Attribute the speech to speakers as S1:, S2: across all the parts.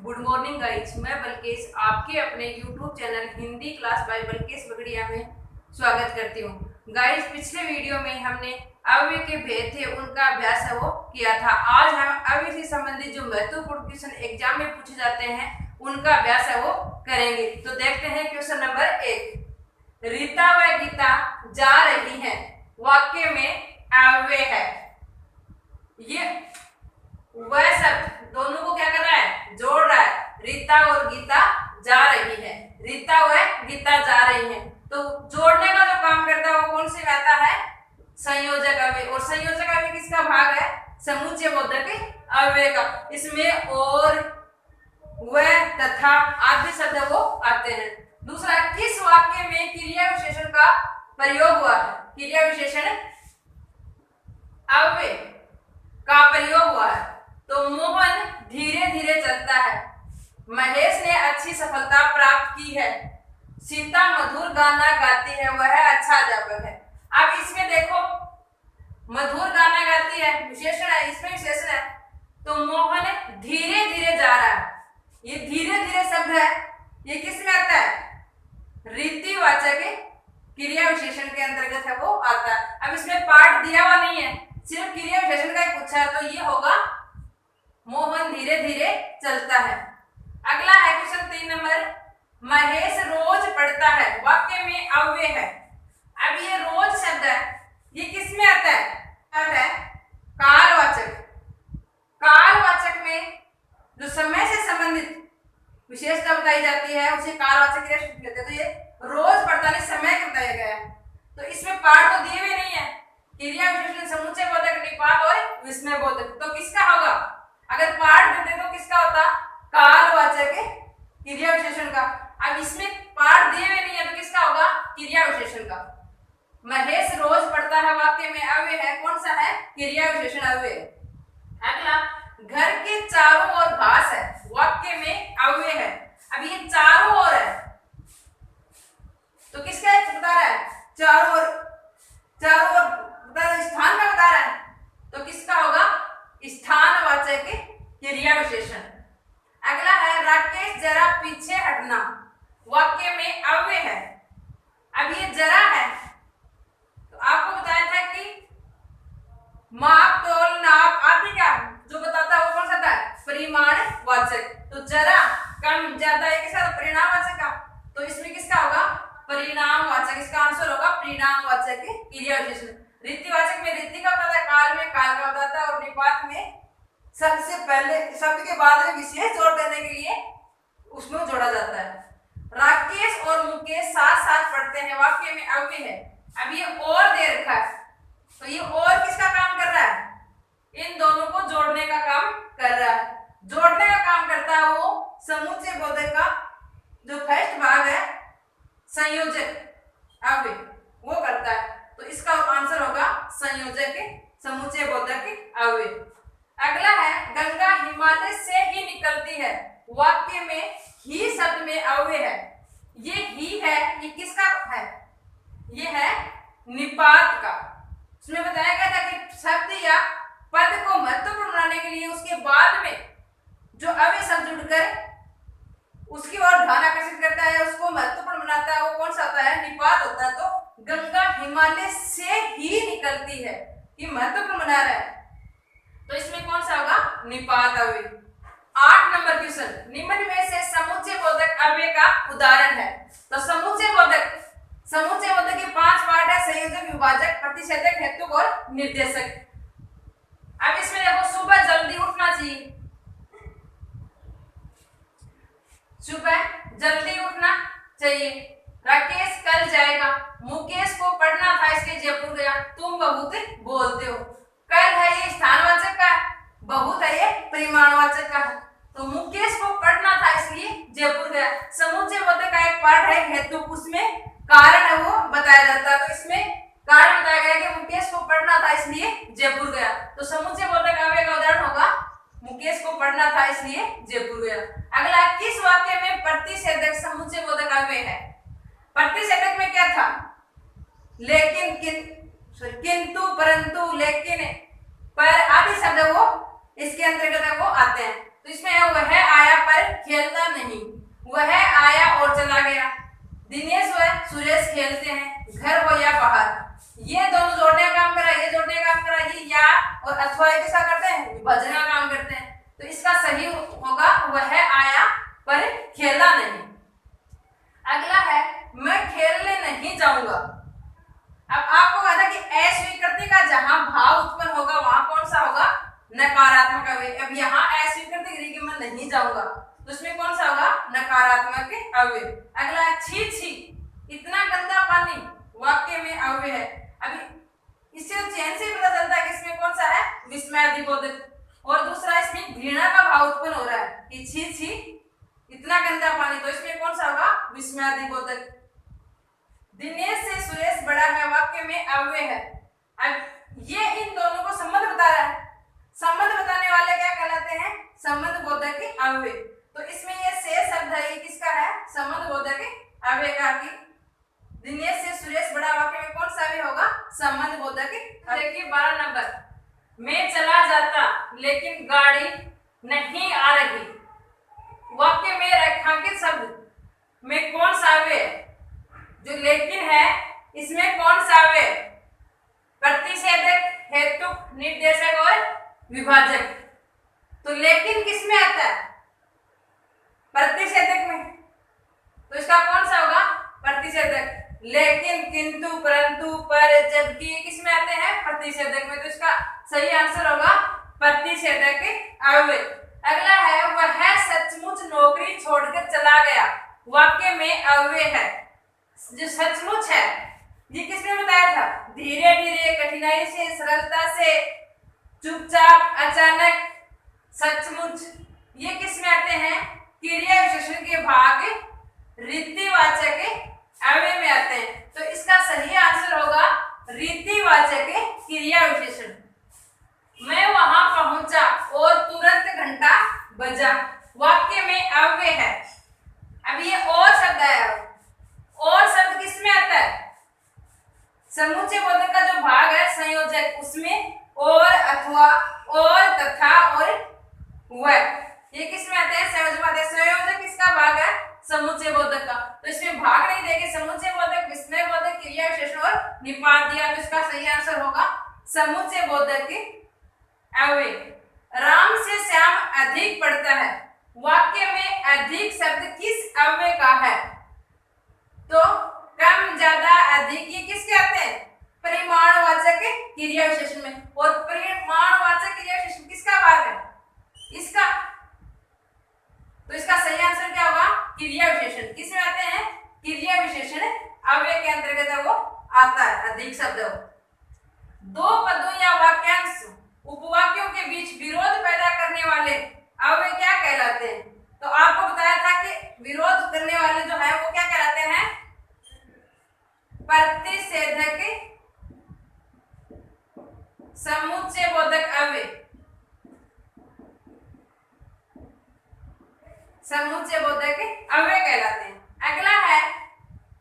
S1: Good morning guys, मैं बल्केश आपके अपने YouTube channel Hindi class by Balkesh Bagadia में स्वागत करती हूँ। गाइस, पिछले वीडियो में हमने अव्यय के भेद थे उनका अभ्यास है वो किया था। आज हम अव्यय से संबंधित जो महत्वपूर्ण क्वेश्चन एग्जाम में पूछे जाते हैं उनका अभ्यास है वो करेंगे। तो देखते हैं क्वेश्चन नंबर 1। रीता व गीता जा रही हैं, वाक्य में अव्यय है। ये वह शब्द दोनों को क्या कर रहा है, जोड़ रहा है। रीता और गीता जा रही है, रीता व गीता जा रही है। तो जोड़ने का जो काम करता है वो कौन से आता है, संयोजक अव्यय। और संयोजक अव्यय किसका भाग है, समुच्चय बोधक अव्यय का। इसमें और, वह, तथा आदि शब्द वो आते हैं। दूसरा, किस वाक्य में क्रिया विशेषण का प्रयोग हुआ है। क्रिया विशेषण अव्यय का प्रयोग हुआ है। तो मोहन धीरे धीरे चलता है, महेश ने अच्छी सफलता प्राप्त की है, सीता मधुर गाना गाती है, वह अच्छा अध्यापक है। अब इसमें देखो, मधुर गाना गाती है विशेषण है, इसमें विशेषण है। तो मोहन धीरे धीरे जा रहा है, ये धीरे धीरे शब्द है, ये किस में आता है, रीतिवाचक क्रिया विशेषण के अंतर्गत है वो आता है। अब इसमें पाठ दिया हुआ नहीं है, सिर्फ क्रिया विशेषण का ही पूछा है, तो ये होगा मोहन धीरे धीरे चलता है। अगला है क्वेश्चन 3 नंबर। महेश रोज पढ़ता है, वाक्य में अव्यय है। अब ये रोज शब्द है, ये किस में आता है, कालवाचक। कालवाचक में जो समय से संबंधित विशेषता बताई जाती है उसे कालवाचक क्रिया कहते हैं। तो ये रोज पढ़ता नहीं, समय का बताया गया है। तो इसमें पाठ तो दिए हुए नहीं है, क्रिया विशेषण, समुच्चय बोधक, निपात और विस्मय बोधक। तो किसका होगा, अगर पाठ देते तो किसका होता, कालवाचक क्रिया विशेषण का। अब इसमें पाठ दिए हुए नहीं है तो किसका होगा, क्रिया विशेषण का। महेश रोज पढ़ता है, वाक्य में अव्यय है, कौन सा है, क्रिया विशेषण अव्यय। अगला, घर के चारों ओर घास है, वाक्य में अव्यय है। अब ये चारों ओर है तो किसका बता रहा है, चारों ओर, चारों ओर स्थान में बता रहा है, तो किसका होगा, स्थानवाचक क्रिया विशेषण। अगला है, राकेश जरा पीछे हटना, वाक्य में अव्यय है। अब ये जरा है, तो आपको बताया था कि माप, तोल, नाप आदि का जो बताता है वो कौन सा था, परिमाणवाचक। तो जरा, कम, ज्यादा, एक साथ परिणामवाचक का। तो इसमें किसका होगा, परिणामवाचक। इसका आंसर होगा परिणामवाचक क्रिया विशेषण। रीतिवाचक में रीति का बताता है, काल में काल का बताता है, और निपात में सबसे पहले शब्द के बाद में विशेष जोड़ देने के लिए उसमें जोड़ा जाता है। राकेश और मुकेश साथ साथ पढ़ते हैं, वाक्य में अव्यय है। अब ये और दे रखा है, तो ये और किसका काम कर रहा है, इन दोनों को जोड़ने का काम कर रहा है। जोड़ने का काम करता है वो समुच्चय बोधक का जो फर्स्ट भाग है, संयोजक अव्यय, वो करता है। तो इसका आंसर होगा संयोजक समुच्चय बोधक अव्यय। अगला है, गंगा हिमालय से ही निकलती है, वाक्य में ही शब्द में अव्यय है। ये ही है, ये किसका है, ये है निपात का। उसमें बताया गया था कि शब्द या पद को महत्वपूर्ण बनाने के लिए उसके बाद में जो अव्यय शब्द जुड़कर उसकी ओर ध्यान आकर्षित करता है, उसको महत्वपूर्ण बनाता है, वो कौन सा होता है, निपात होता है। तो गंगा हिमालय से ही निकलती है, ये महत्वपूर्ण बना रहा है, तो इसमें कौन सा होगा, निपात अव्यय। 8 नंबर क्वेश्चन, निम्न में से समुच्चय बोधक अव्यय का उदाहरण है। तो समुच्चय बोधक के 5 पार्ट है, संयोजक, विभाजक, प्रतिषेधक, हेतुक और निर्देशक। अब इसमें देखो, सुबह जल्दी उठना चाहिए, सुबह जल्दी उठना चाहिए। राकेश कल जाएगा, मुकेश को पढ़ना था इसलिए जयपुर गया, तुम बहुत बोलते हो। कल है ये स्थानवाचक का, बहुत है ये परिमाणवाचक का। तो मुकेश को पढ़ना था इसलिए जयपुर गया। समुच्चय बोधक का एक पार्ट है हेतु, उसमें कारण है वो बताया जाता है। तो इसमें कारण बताया गया कि मुकेश को पढ़ना था इसलिए जयपुर गया। तो समुच्चय बोधक अव्यय का उदाहरण होगा, मुकेश को पढ़ना था इसलिए जयपुर गया। अगला, किस वाक्य में प्रतिषेधक समुच्चय बोधक अव्यय है। प्रतिषेधक में क्या था, लेकिन, किंतु, परंतु, लेकिन, पर आदि शब्द वो इसके अंतर्गत वो आते हैं। तो इसमें वह आया पर वह आया और चला गया। दिनेश व सुरेश खेलते हैं, घर हो या बाहर। ये दोनों जोड़ने का काम करा, ये जोड़ने का काम करा, ये या और अथवा किसका करते हैं, विभाजन का काम करते हैं। तो इसका सही होगा वह आया पर खेला नहीं। अगला है मैं खेलने नहीं जाऊंगा। अब आपको कहा था कि अस्वीकृति का जहां भाव उत्पन्न होगा वहां कौन सा होगा, नकारात्मक अव्यय। अब यहाँ अस्वीकृति कि मैं नहीं जाऊंगा, तो इसमें कौन सा होगा, नकारात्मक अव्यय। अगला है छी छी इतना गंदा पानी, वाक्य में अव्यय है। अभी इससे चैन से पता चलता है कि इसमें कौन सा है, विस्मयादिबोधक। और दूसरा इसमें घृणा का भाव उत्पन्न हो रहा है कि छी छी इतना गंदा पानी, तो इसमें कौन सा होगा, विस्मयादिबोधक। दिनेश से सुरेश बड़ा है, वाक्य में अव्यय है। अब ये इन दोनों को संबंध बता रहा है। संबंध बताने वाले क्या कहलाते हैं, संबंध बोधक अव्यय। तो इसमें ये से शब्द है, ये किसका है, संबंध बोधक अव्यय का। कि दिनेश से सुरेश बड़ा, वाक्य में कौन सा अव्यय होगा, संबंध बोधक। देखिए 12 नंबर, मैं चला जाता लेकिन गाड़ी नहीं आ रही, वाक्य में रेखांकित शब्द में कौन सा अव्यय है, जो लेकिन है इसमें कौन सा अव्यय, प्रतिषेधक, हेतुक, निर्देशक और विभाजक। तो लेकिन किस में आता है, प्रतिषेधक में, तो इसका कौन सा होगा, प्रतिषेधक। लेकिन, किंतु, परंतु, पर, जबकि किस में आते हैं, प्रतिषेधक में। तो इसका सही आंसर होगा प्रतिषेधक अव्यय। अगला है वह सचमुच नौकरी छोड़कर चला गया, वाक्य में अव्यय है। जो सचमुच है ये किसने बताया था, धीरे धीरे, कठिनाई से, सरलता से, चुपचाप, अचानक, सचमुच, ये किस में आते हैं, क्रिया विशेषण के भाग रीतिवाचक अव्यय में आते हैं। तो इसका सही आंसर होगा रीतिवाचक क्रिया विशेषण। मैं वहां पहुंचा और तुरंत घंटा बजा, वाक्य में अव्यय है। अब ये और शब्द आया, और शब्द किस में आता है, समुच्चय बोधक का जो भाग है संयोजक, उसमें और, अथवा, और, तथा और वह, ये किस में आते हैं, संयोजक आते हैं। संयोजक किसका भाग है, समुच्चय बोधक का। तो इसमें भाग नहीं देके समुच्चय बोधक, विस्मय बोधक, क्रिया विशेषण और निपात दिया। तो इसका सही आंसर होगा समुच्चय बोधक अव्यय। राम से श्याम अधिक पढ़ता है, वाक्य में अधिक शब्द किस अव्यय का है, तो कम, ज्यादा, अधिक, ये किसके आते हैं, परिमाणवाचक क्रिया विशेषण में। और परिमाणवाचक क्रिया विशेषण किसका भाग है, इसका। तो इसका सही आंसर क्या होगा, क्रिया विशेषण। किस में आते हैं, क्रिया विशेषण अव्यय के अंतर्गत वो आता है, अधिक शब्द हो। दो पदों या वाक्यांश, उपवाक्यों के बीच विरोध पैदा करने वाले अव्यय क्या कहलाते हैं। तो आपको बताया था कि विरोध करने वाले जो है वो क्या कहलाते हैं, प्रतिषेधक समुच्चय बोधक अव्यय, समुच्चय बोधक अव्यय कहलाते हैं। अगला है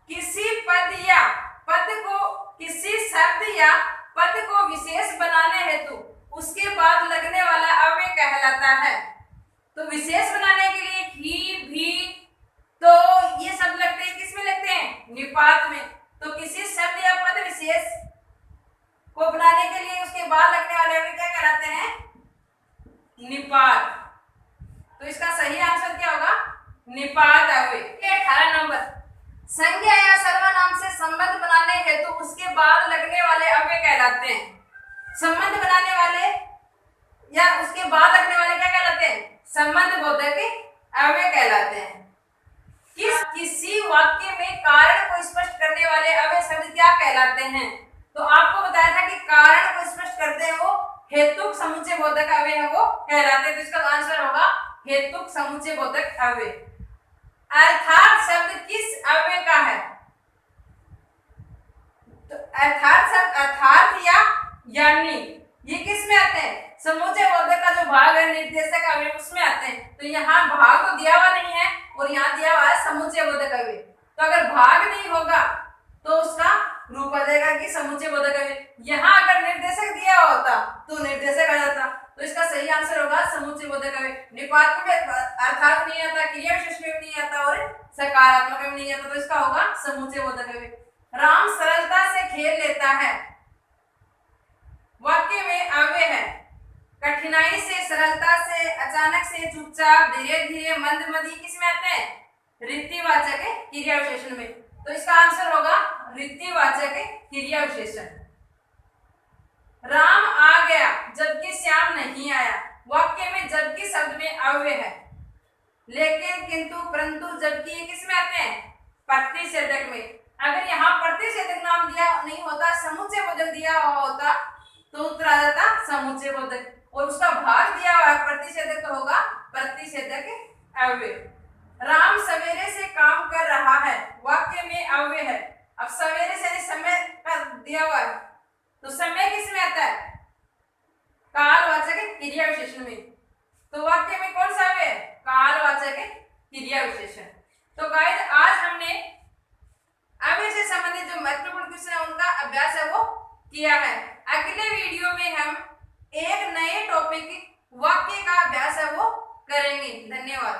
S1: किसी पद या पद को, किसी शब्द या पद को विशेष बनाने हेतु उसके बाद लगने वाला अव्यय कहलाता है। तो विशेष बनाने के लिए ही, भी, तो ये शब्द लगते हैं, किस में लगते हैं, निपात में। तो किसी शब्द या पद विशेष को बनाने के लिए उसके बाद लगने वाले अव्यय क्या कहलाते हैं, निपात। तो इसका सही आंसर क्या होगा, निपात अव्यय। 18 नंबर, संज्ञा या सर्वनाम से संबंध बनाने हेतु उसके बाद लगने वाले अव्यय कहलाते हैं। संबंध बनाने वाले या उसके बाद लगने वाले क्या कहलाते हैं, संबंध बोधक अव्यय कहलाते हैं। किसी वाक्य में कारण को स्पष्ट करने वाले अव्यय शब्द क्या कहलाते हैं। तो आपको बताया था कि कारण को स्पष्ट करते हैं वो हेतुक समुच्चय बोधक अव्यय है, वो कहलाते हैं। तो इसका आंसर होगा हेतुक समुच्चय बोधक अव्यय। अर्थात शब्द किस अव्यय का है, तो अर्थात शब्द अर्थात या यानी, ये किस में आते हैं, समुच्चय बोधक का जो भाग है निर्देशक अव्यय उसमें आते हैं। तो यहाँ भाग तो दिया हुआ नहीं है और यहाँ दिया हुआ है समुच्चय बोधक अव्यय। तो अगर भाग नहीं होगा तो उसका रूप आ जाएगा कि समुच्चय बोधक अव्यय। यहाँ अगर निर्देशक दिया होता तो निर्देशक आ जाता, तो इसका सही आंसर होगा समुच्चय बोधक अवयव। निपात में अर्थात नहीं आता, क्रिया विशेष में भी नहीं आता और सकारात्मक में नहीं आता, तो इसका होगा समुच्चय बोधक अवयव। राम सरलता से खेल लेता है, वाक्य में अव्यय है। कठिनाई से, सरलता से, अचानक से, चुपचाप, धीरे धीरे, मंद मदी किसमें आते हैं? रीतिवाचक क्रिया विशेषण में। तो इसका आंसर होगा रीतिवाचक क्रिया विशेषण। राम आ गया जबकि श्याम नहीं आया, वाक्य में जबकि शब्द में अव्यय है। लेकिन, किंतु, परंतु, जबकि ये किसमें आते हैं? प्रतिषेधक में। अगर यहाँ प्रतिषेधक नाम दिया नहीं होता, समुच्चय बोधक दिया हुआ होता तो उत्तर आ जाता समुच्चय बोधक, और उसका भाग दिया हुआ प्रतिषेधक तो होगा प्रतिषेधक अव्यय। राम सवेरे से काम कर रहा है, वाक्य में अव्यय है। अब सवेरे से समय का दिया हुआ है तो समय किसमें आता है? कालवाचक क्रिया विशेषण में। तो वाक्य में कौन सा अव्यय है? कालवाचक क्रिया विशेषण। तो गाइस आज हमने अव्यय से संबंधित जो महत्वपूर्ण क्वेश्चन है उनका अभ्यास है वो किया है। अगले वीडियो में हम एक नए टॉपिक वाक्य का अभ्यास है वो करेंगे। धन्यवाद।